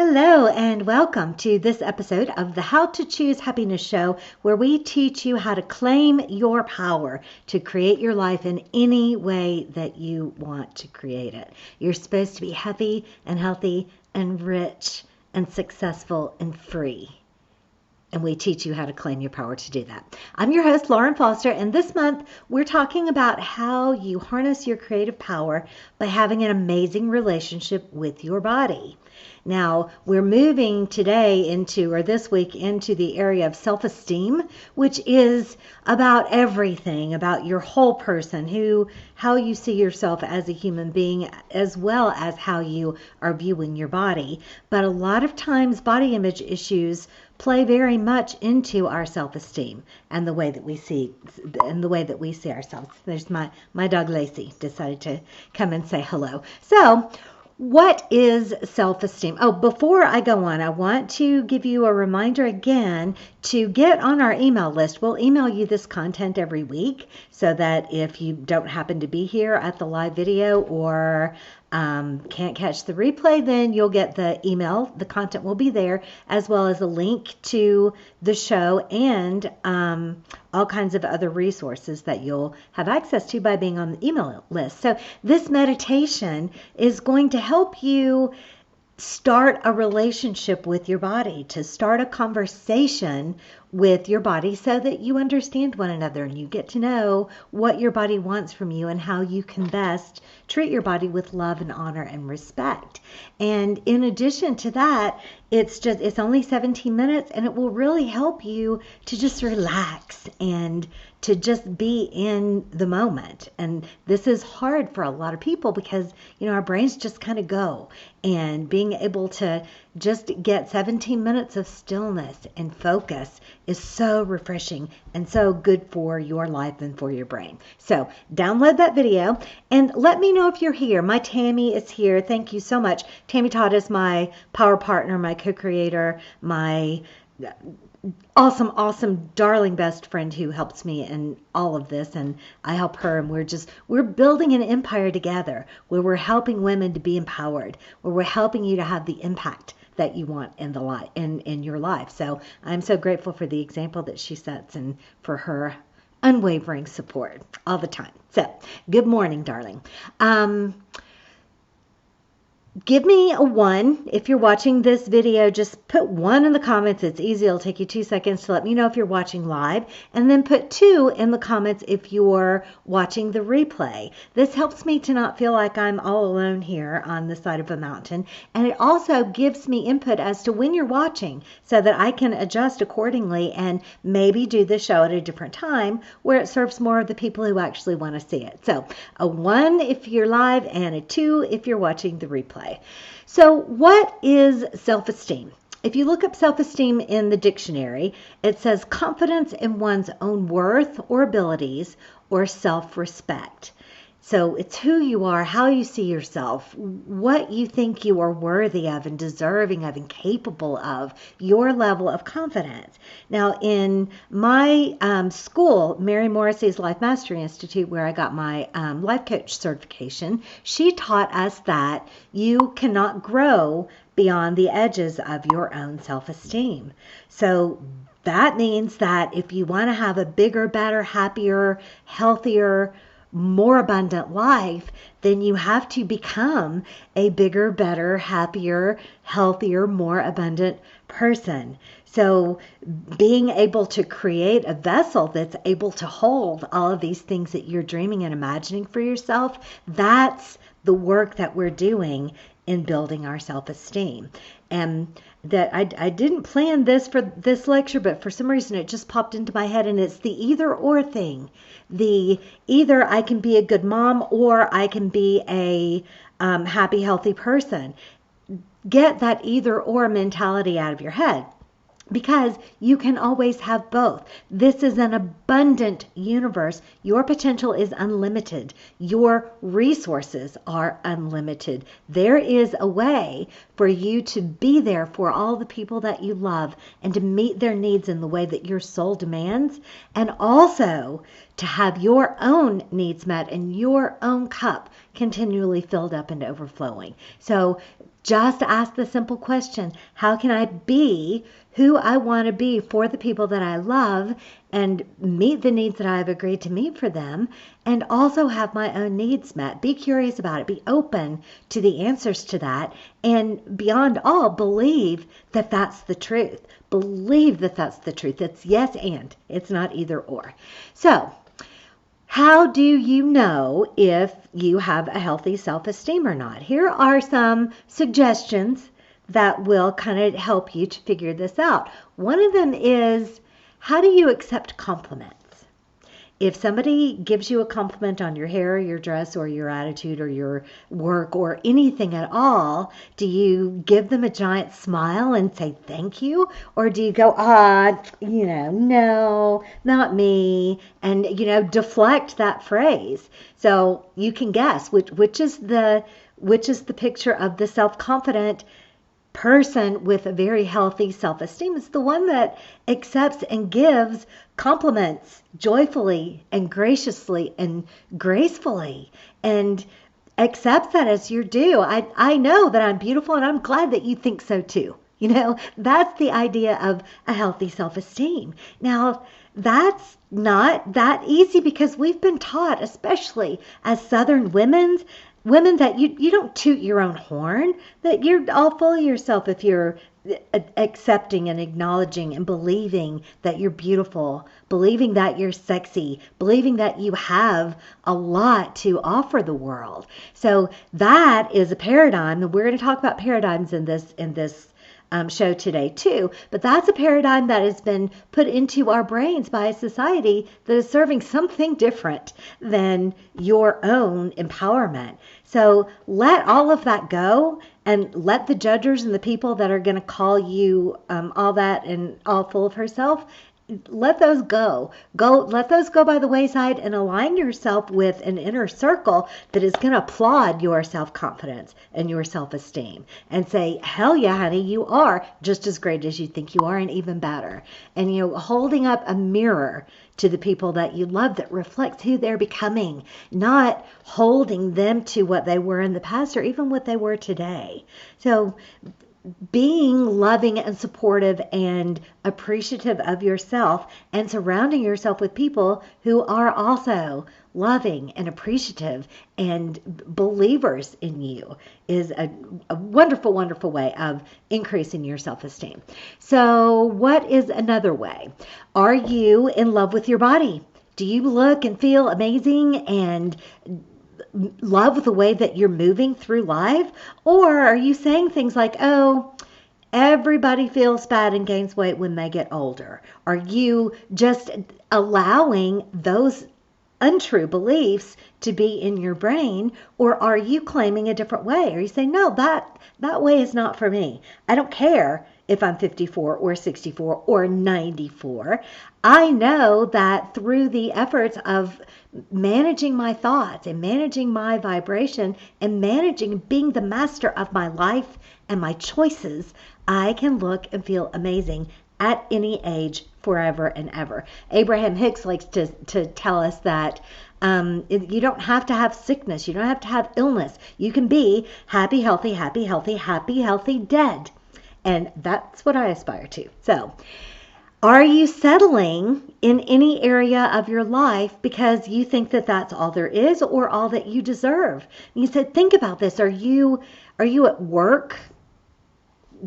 Hello and welcome to this episode of the How to Choose Happiness Show, where we teach you how to claim your power to create your life in any way that you want to create it. You're supposed to be happy and healthy and rich and successful and free. And we teach you how to claim your power to do that. I'm your host, Lauren Foster, and this month we're talking about how you harness your creative power by having an amazing relationship with your body. Now, we're moving this week into the area of self-esteem, which is about everything, about your whole person, how you see yourself as a human being, as well as how you are viewing your body. But a lot of times, body image issues play very much into our self-esteem and the way that we see ourselves. There's my dog Lacey decided to come and say hello. So, what is self-esteem? Oh, before I go on, I want to give you a reminder again to get on our email list. We'll email you this content every week so that if you don't happen to be here at the live video or can't catch the replay, then you'll get the email. The content will be there, as well as a link to the show and all kinds of other resources that you'll have access to by being on the email list. So this meditation is going to help you start a relationship with your body, to start a conversation with your body so that you understand one another and you get to know what your body wants from you and how you can best treat your body with love and honor and respect. And in addition to that, it's only 17 minutes and it will really help you to just relax and to just be in the moment. And this is hard for a lot of people because, our brains just kind of go, and being able to just get 17 minutes of stillness and focus is so refreshing and so good for your life and for your brain. So download that video and let me know if you're here. My Tammy is here. Thank you so much. Tammy Todd is my power partner, my co-creator, my awesome, darling best friend who helps me in all of this, and I help her, and we're building an empire together where we're helping women to be empowered, where we're helping you to have the impact that you want in your life. So I'm so grateful for the example that she sets and for her unwavering support all the time. So good morning, darling. Give me a 1 if you're watching this video. Just put 1 in the comments. It's easy. It'll take you 2 seconds to let me know if you're watching live. And then put 2 in the comments if you're watching the replay. This helps me to not feel like I'm all alone here on the side of a mountain. And it also gives me input as to when you're watching so that I can adjust accordingly and maybe do the show at a different time where it serves more of the people who actually want to see it. So a 1 if you're live and a 2 if you're watching the replay. So what is self-esteem? If you look up self-esteem in the dictionary, it says confidence in one's own worth or abilities or self-respect. So it's who you are, how you see yourself, what you think you are worthy of and deserving of and capable of, your level of confidence. Now, in my school, Mary Morrissey's Life Mastery Institute, where I got my life coach certification, she taught us that you cannot grow beyond the edges of your own self-esteem. So that means that if you want to have a bigger, better, happier, healthier, more abundant life, then you have to become a bigger, better, happier, healthier, more abundant person. So being able to create a vessel that's able to hold all of these things that you're dreaming and imagining for yourself, that's the work that we're doing in building our self-esteem. And that I didn't plan this for this lecture, but for some reason it just popped into my head, and it's the either or thing. Either I can be a good mom or I can be a happy, healthy person. Get that either or mentality out of your head, because you can always have both. This is an abundant universe. Your potential is unlimited. Your resources are unlimited. There is a way for you to be there for all the people that you love and to meet their needs in the way that your soul demands, and also to have your own needs met and your own cup continually filled up and overflowing. So Just ask the simple question, how can I be who I want to be for the people that I love and meet the needs that I've agreed to meet for them, and also have my own needs met? Be curious about it. Be open to the answers to that. And beyond all, believe that that's the truth. Believe that that's the truth. It's yes and. It's not either or. So, how do you know if you have a healthy self-esteem or not? Here are some suggestions that will kind of help you to figure this out. One of them is, how do you accept compliments? If somebody gives you a compliment on your hair, or your dress, or your attitude, or your work, or anything at all, do you give them a giant smile and say thank you? Or do you go, no, not me, and, deflect that phrase? So you can guess which is the picture of the self-confident person with a very healthy self-esteem. Is the one that accepts and gives compliments joyfully and graciously and gracefully, and accepts that as your due. I know that I'm beautiful, and I'm glad that you think so too. That's the idea of a healthy self-esteem. Now, that's not that easy, because we've been taught, especially as Southern women, that you don't toot your own horn, that you're all full of yourself if you're accepting and acknowledging and believing that you're beautiful, believing that you're sexy, believing that you have a lot to offer the world. So that is a paradigm, and we're going to talk about paradigms in this show today too, but that's a paradigm that has been put into our brains by a society that is serving something different than your own empowerment. So let all of that go, and let the judgers and the people that are going to call you all that and all full of herself, let those go. Let those go by the wayside, and align yourself with an inner circle that is going to applaud your self-confidence and your self-esteem and say, hell yeah, honey, you are just as great as you think you are, and even better. And, holding up a mirror to the people that you love that reflects who they're becoming, not holding them to what they were in the past or even what they were today. So being loving and supportive and appreciative of yourself, and surrounding yourself with people who are also loving and appreciative and believers in you, is a wonderful, wonderful way of increasing your self-esteem. So what is another way? Are you in love with your body? Do you look and feel amazing and love the way that you're moving through life? Or are you saying things like, oh, everybody feels bad and gains weight when they get older? Are you just allowing those untrue beliefs to be in your brain? Or are you claiming a different way? Are you saying, no, that way is not for me. I don't care if I'm 54 or 64 or 94. I know that through the efforts of managing my thoughts and managing my vibration and being the master of my life and my choices, I can look and feel amazing at any age, forever and ever. Abraham-Hicks likes to tell us that you don't have to have sickness. You don't have to have illness. You can be happy, healthy, happy, healthy, happy, healthy, dead. And that's what I aspire to. So, are you settling in any area of your life because you think that that's all there is or all that you deserve? And you said, think about this. Are you at work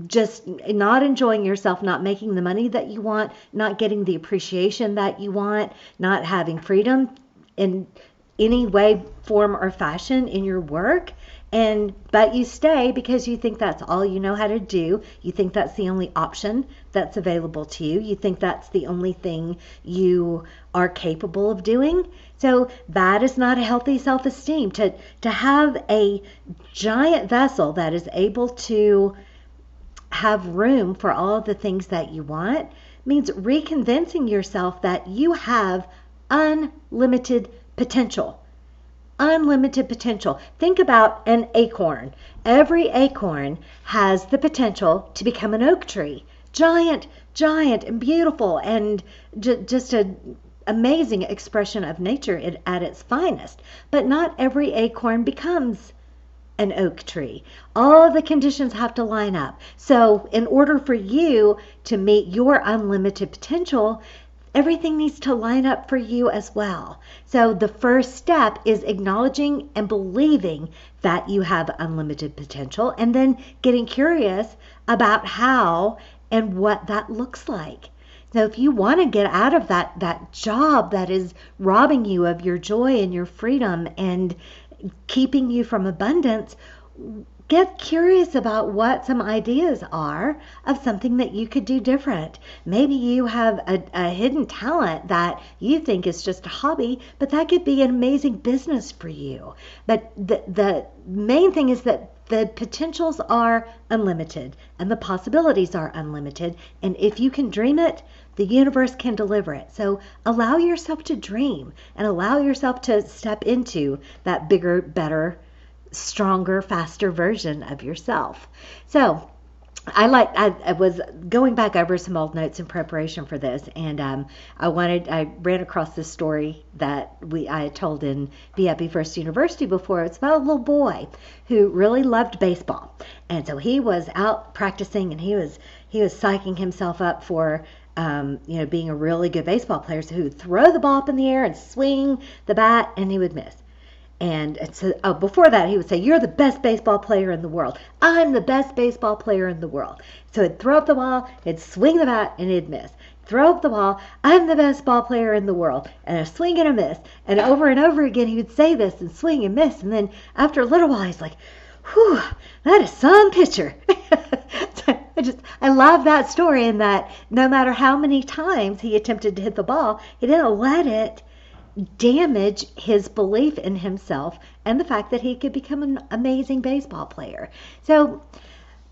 just not enjoying yourself, not making the money that you want, not getting the appreciation that you want, not having freedom in any way, form, or fashion in your work? But you stay because you think that's all you know how to do. You think that's the only option that's available to you. You think that's the only thing you are capable of doing. So that is not a healthy self-esteem. To have a giant vessel that is able to have room for all of the things that you want means reconvincing yourself that you have unlimited potential. Unlimited potential. Think about an acorn. Every acorn has the potential to become an oak tree. Giant, giant, and beautiful, and just an amazing expression of nature at its finest. But not every acorn becomes an oak tree. All the conditions have to line up. So in order for you to meet your unlimited potential, everything needs to line up for you as well. So the first step is acknowledging and believing that you have unlimited potential, and then getting curious about how and what that looks like. So if you want to get out of that job that is robbing you of your joy and your freedom and keeping you from abundance, get curious about what some ideas are of something that you could do different. Maybe you have a hidden talent that you think is just a hobby, but that could be an amazing business for you. But the main thing is that the potentials are unlimited and the possibilities are unlimited. And if you can dream it, the universe can deliver it. So allow yourself to dream and allow yourself to step into that bigger, better, stronger, faster version of yourself. So I was going back over some old notes in preparation for this, and I ran across this story that I had told in Be Happy First University before. It's about a little boy who really loved baseball, and so he was out practicing, and he was psyching himself up for being a really good baseball player. So he would throw the ball up in the air and swing the bat, and he would miss. And so, before that, he would say, "You're the best baseball player in the world. I'm the best baseball player in the world." So he'd throw up the ball, he'd swing the bat, and he'd miss. Throw up the ball, "I'm the best ball player in the world," and a swing and a miss. And over again, he would say this and swing and miss. And then after a little while, he's like, "Whew, that is some pitcher." I love that story, and that no matter how many times he attempted to hit the ball, he didn't let it damage his belief in himself and the fact that he could become an amazing baseball player. So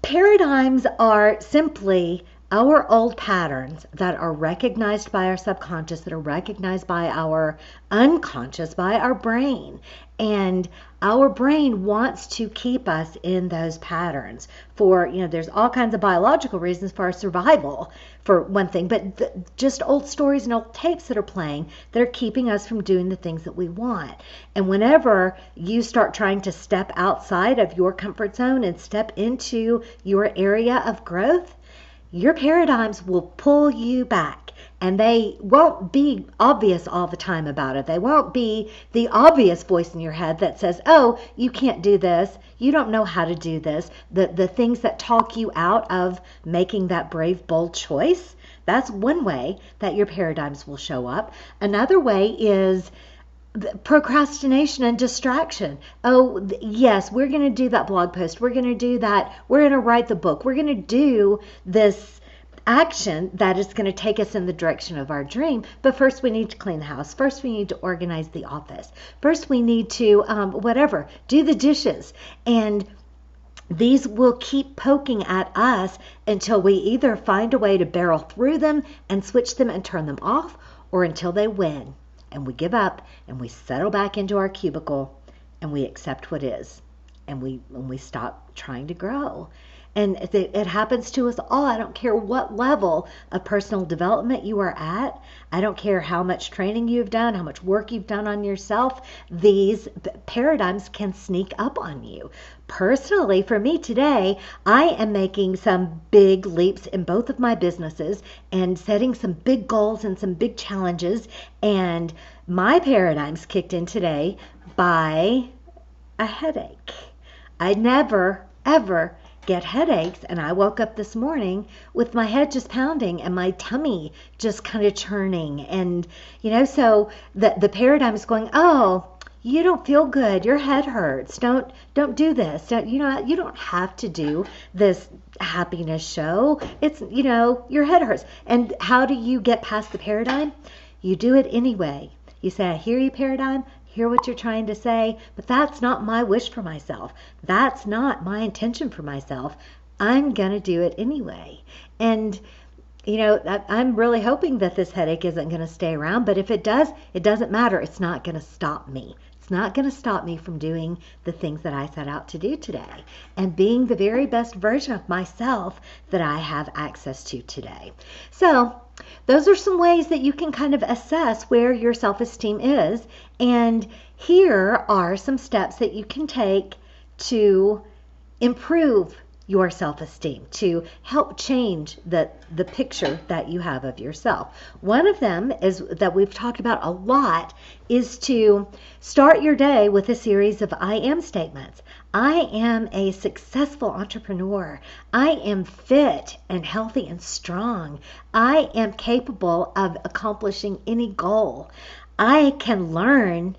paradigms are simply our old patterns that are recognized by our subconscious, that are recognized by our unconscious, by our brain. And our brain wants to keep us in those patterns for, there's all kinds of biological reasons for our survival, for one thing, but just old stories and old tapes that are playing that are keeping us from doing the things that we want. And whenever you start trying to step outside of your comfort zone and step into your area of growth, your paradigms will pull you back, and they won't be obvious all the time about it. They won't be the obvious voice in your head that says, "Oh, you can't do this. You don't know how to do this." The things that talk you out of making that brave, bold choice. That's one way that your paradigms will show up. Another way is procrastination and distraction. Oh, yes, we're going to do that blog post. We're going to do that. We're going to write the book. We're going to do this action that is going to take us in the direction of our dream. But first we need to clean the house. First we need to organize the office. First we need to, do the dishes. And these will keep poking at us until we either find a way to barrel through them and switch them and turn them off, or until they win. And we give up and we settle back into our cubicle and we accept what is, and we stop trying to grow. And it happens to us all. I don't care what level of personal development you are at. I don't care how much training you've done, how much work you've done on yourself. These paradigms can sneak up on you. Personally, for me today, I am making some big leaps in both of my businesses and setting some big goals and some big challenges. And my paradigms kicked in today by a headache. I never, ever get headaches, and I woke up this morning with my head just pounding and my tummy just kind of churning. And so the paradigm is going, "Oh, you don't feel good, your head hurts, don't do this, you don't have to do this happiness show, it's your head hurts." And how do you get past the paradigm? You do it anyway. You say, "I hear you, paradigm, hear what you're trying to say, but that's not my wish for myself. That's not my intention for myself. I'm going to do it anyway." And, I'm really hoping that this headache isn't going to stay around, but if it does, it doesn't matter. It's not going to stop me. It's not going to stop me from doing the things that I set out to do today and being the very best version of myself that I have access to today. So those are some ways that you can kind of assess where your self-esteem is. And here are some steps that you can take to improve your self-esteem, to help change the picture that you have of yourself. One of them is that we've talked about a lot is to start your day with a series of I am statements. I am a successful entrepreneur. I am fit and healthy and strong. I am capable of accomplishing any goal. I can learn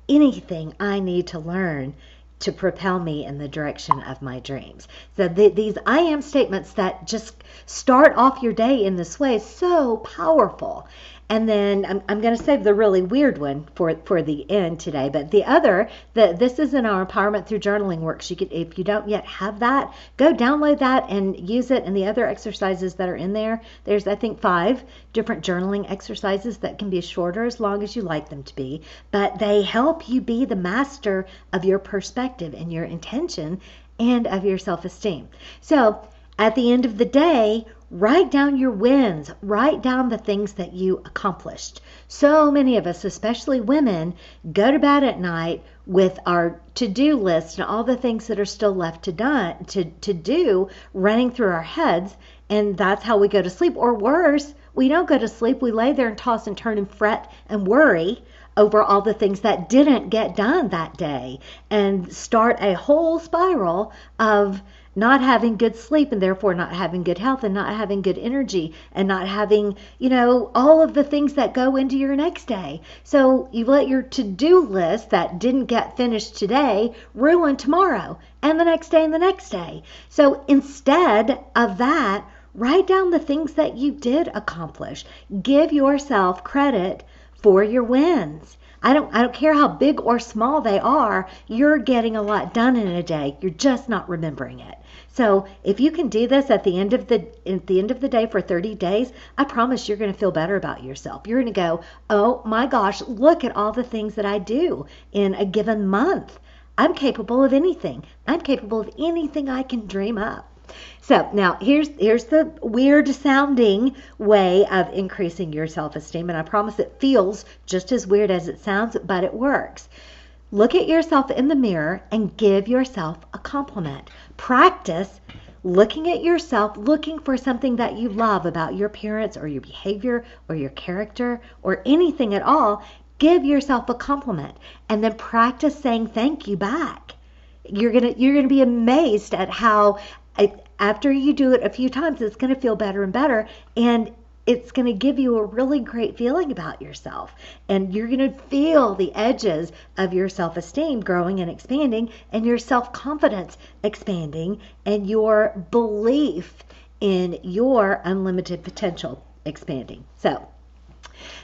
anything I need to learn to propel me in the direction of my dreams. So these I am statements that just start off your day in this way is so powerful. And then I'm going to save the really weird one for the end today. But the other, this is in our Empowerment Through Journaling works. You could, if you don't yet have that, go download that and use it. And the other exercises that are in there, there's I think 5 different journaling exercises that can be shorter as long as you like them to be. But they help you be the master of your perspective and your intention and of your self-esteem. So at the end of the day, write down your wins. Write down the things that you accomplished. So many of us, especially women, go to bed at night with our to-do list and all the things that are still left to do running through our heads, and that's how we go to sleep. Or worse, we don't go to sleep. We lay there and toss and turn and fret and worry over all the things that didn't get done that day and start a whole spiral of not having good sleep and therefore not having good health and not having good energy and not having, all of the things that go into your next day. So you let your to-do list that didn't get finished today ruin tomorrow and the next day and the next day. So instead of that, write down the things that you did accomplish. Give yourself credit for your wins. I don't care how big or small they are, you're getting a lot done in a day. You're just not remembering it. So if you can do this at the end of the day for 30 days, I promise you're going to feel better about yourself. You're going to go, oh my gosh, look at all the things that I do in a given month. I'm capable of anything. I'm capable of anything I can dream up. So now here's the weird sounding way of increasing your self-esteem, and I promise it feels just as weird as it sounds, but it works. Look at yourself in the mirror and give yourself a compliment. Practice looking at yourself, looking for something that you love about your appearance or your behavior or your character or anything at all. Give yourself a compliment and then practice saying thank you back. You're gonna be amazed at how after you do it a few times, it's going to feel better and better, and it's going to give you a really great feeling about yourself. And you're going to feel the edges of your self-esteem growing and expanding, and your self-confidence expanding, and your belief in your unlimited potential expanding. So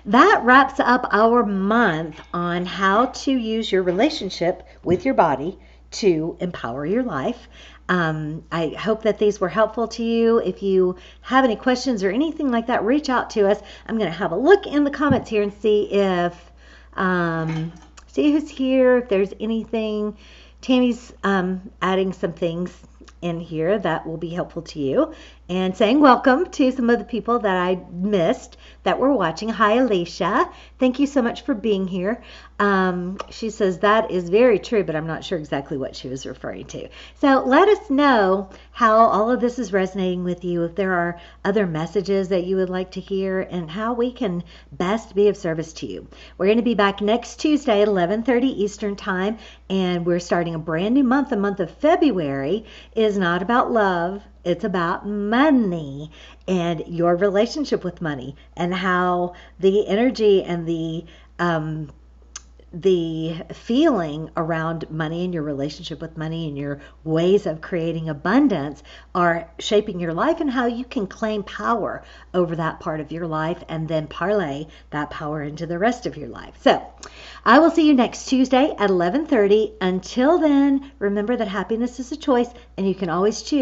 that wraps up our month on how to use your relationship with your body to empower your life. I hope that these were helpful to you. If you have any questions or anything like that, reach out to us. I'm going to have a look in the comments here and see who's here, if there's anything. Tammy's adding some things in here that will be helpful to you, and saying welcome to some of the people that I missed that were watching. Hi, Alicia. Thank you so much for being here. She says that is very true, but I'm not sure exactly what she was referring to. So let us know how all of this is resonating with you, if there are other messages that you would like to hear, and how we can best be of service to you. We're going to be back next Tuesday at 11:30 Eastern Time, and we're starting a brand new month. The month of February is not about love. It's about money and your relationship with money, and how the energy and the feeling around money and your relationship with money and your ways of creating abundance are shaping your life, and how you can claim power over that part of your life and then parlay that power into the rest of your life. So I will see you next Tuesday at 11:30. Until then, remember that happiness is a choice, and you can always choose